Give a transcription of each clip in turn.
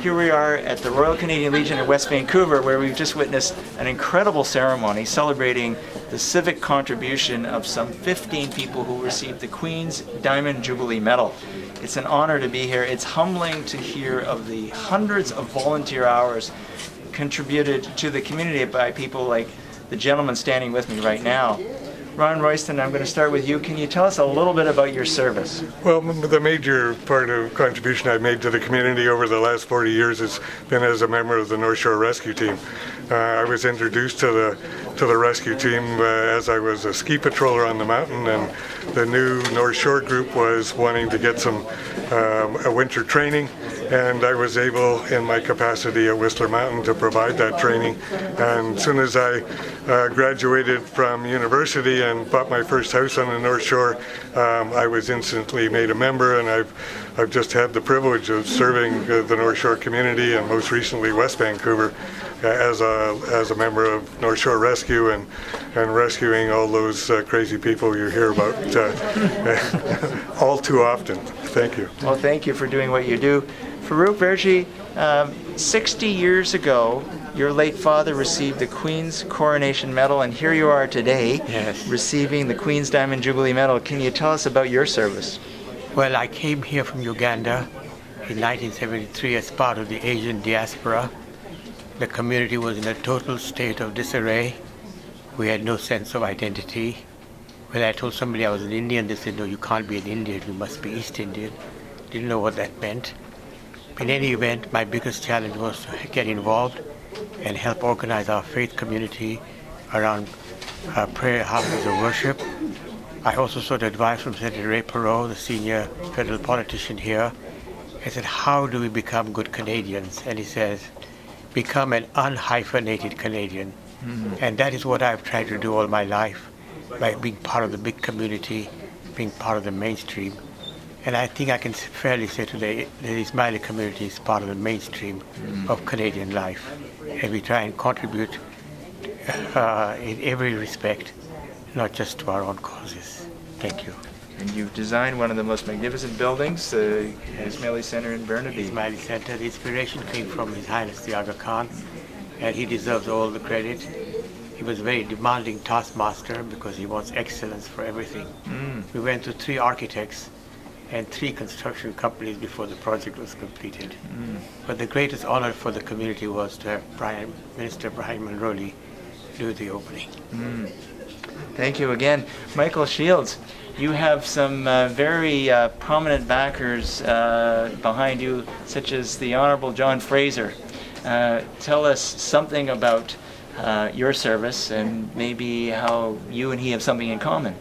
Here we are at the Royal Canadian Legion in West Vancouver, where we've just witnessed an incredible ceremony celebrating the civic contribution of some 15 people who received the Queen's Diamond Jubilee Medal. It's an honor to be here. It's humbling to hear of the hundreds of volunteer hours contributed to the community by people like the gentleman standing with me right now. Ron Royston, I'm going to start with you. Can you tell us a little bit about your service? Well, the major part of contribution I've made to the community over the last 40 years has been as a member of the North Shore Rescue Team. I was introduced to the rescue team as I was a ski patroller on the mountain, and the new North Shore group was wanting to get some a winter training, and I was able, in my capacity at Whistler Mountain, to provide that training. And as soon as I graduated from university and bought my first house on the North Shore, I was instantly made a member, and I've just had the privilege of serving the North Shore community, and most recently West Vancouver, as a member of North Shore Rescue and rescuing all those crazy people you hear about all too often. Thank you. Well, thank you for doing what you do. Farouk Verji, 60 years ago, your late father received the Queen's Coronation Medal, and here you are today, yes, receiving the Queen's Diamond Jubilee Medal. Can you tell us about your service? Well, I came here from Uganda in 1973 as part of the Asian diaspora. The community was in a total state of disarray. We had no sense of identity. When I told somebody I was an Indian, they said, no, you can't be an Indian, you must be East Indian. Didn't know what that meant. In any event, my biggest challenge was to get involved and help organize our faith community around prayer houses of worship. I also sought advice from Senator Ray Perot, the senior federal politician here. I said, how do we become good Canadians? And he says, become an unhyphenated Canadian. And that is what I've tried to do all my life, by being part of the big community, being part of the mainstream. And I think I can fairly say today the Ismaili community is part of the mainstream of Canadian life. And we try and contribute in every respect, not just to our own causes. Thank you. And you've designed one of the most magnificent buildings, the Ismaili Center in Burnaby. Ismaili Center. The inspiration came from His Highness the Aga Khan, and he deserves all the credit. He was a very demanding taskmaster because he wants excellence for everything. We went to 3 architects and 3 construction companies before the project was completed. But the greatest honor for the community was to have Prime Minister Brian Mulroney do the opening. Thank you again. Michael Shields, you have some very prominent backers behind you, such as the Honorable John Fraser. Tell us something about your service and maybe how you and he have something in common.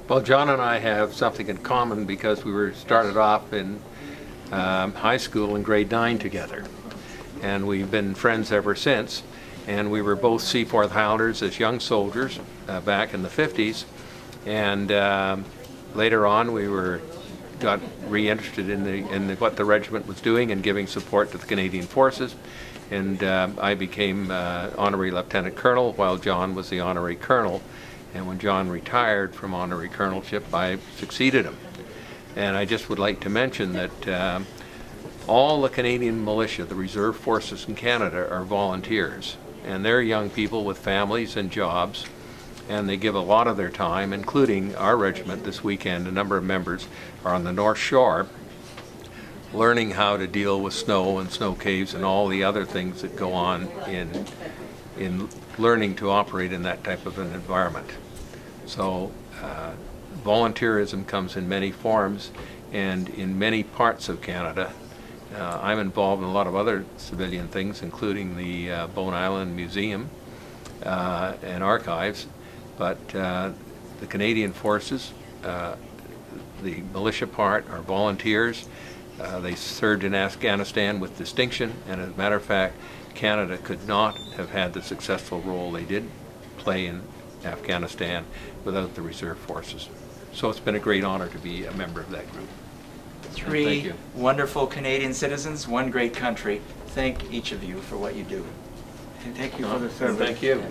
Well, John and I have something in common because we were started off in high school in grade 9 together, and we've been friends ever since. And we were both Seaforth Hounders as young soldiers back in the 50s, and later on we got re-interested in what the regiment was doing and giving support to the Canadian Forces, and I became Honorary Lieutenant Colonel while John was the Honorary Colonel. And when John retired from honorary colonelship, I succeeded him. And I just would like to mention that all the Canadian militia, the reserve forces in Canada, are volunteers. And they're young people with families and jobs, and they give a lot of their time, including our regiment this weekend. A number of members are on the North Shore learning how to deal with snow and snow caves and all the other things that go on in learning to operate in that type of an environment. So volunteerism comes in many forms and in many parts of Canada. I'm involved in a lot of other civilian things, including the Bowen Island Museum and archives, but the Canadian Forces, the militia part, are volunteers. They served in Afghanistan with distinction, and as a matter of fact, Canada could not have had the successful role they did play in Afghanistan without the reserve forces. So it's been a great honor to be a member of that group. 3 wonderful Canadian citizens, 1 great country. Thank each of you for what you do. And thank you for the service. Thank you.